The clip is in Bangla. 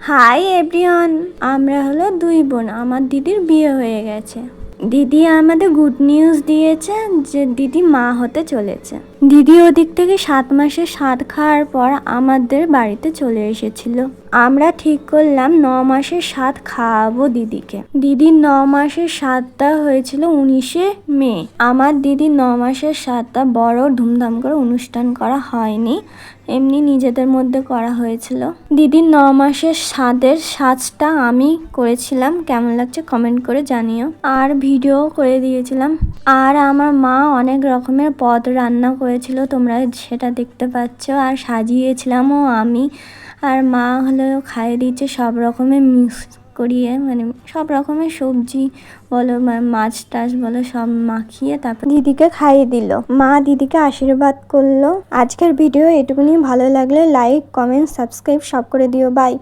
হাই এভরিওয়ান, আমরা হলো দুই বোন। আমার দিদির বিয়ে হয়ে গেছে। দিদি আমাদের গুড নিউজ দিয়েছে যে দিদি মা হতে চলেছে। দিদি ওদিক থেকে 7 মাসের স্বাদ খাওয়ার পর আমাদের বাড়িতে চলে এসেছিল। আমরা ঠিক করলাম 9 মাসের স্বাদ খাওয়াবো দিদিকে। দিদির 9 মাসের স্বাদটা হয়েছিল 19শে মে। আমার দিদির 9 মাসের স্বাদটা বড় ধুমধাম করে অনুষ্ঠান করা হয়নি, এমনি নিজেদের মধ্যে করা হয়েছিল। দিদির 9 মাসের স্বাদের সাজটা আমি করেছিলাম, কেমন লাগছে কমেন্ট করে জানিও। আর ভিডিও করে দিয়েছিলাম। আর আমার মা অনেক রকমের পদ রান্না করেছিল, তোমরা সেটা দেখতে পাচ্ছ। আর সাজিয়েছিলামও আমি। আর মা হলো খাইয়ে দিচ্ছে সব রকমের মিক্স করিয়ে, মানে সব রকমের সবজি বলো মাছ টাছ বলো সব মাখিয়ে তারপর দিদিকে খাইয়ে দিল। মা দিদিকে আশীর্বাদ করলো। আজকের ভিডিও এটুকুনি। ভালো লাগলে লাইক কমেন্ট সাবস্ক্রাইব সব করে দিও। বাই।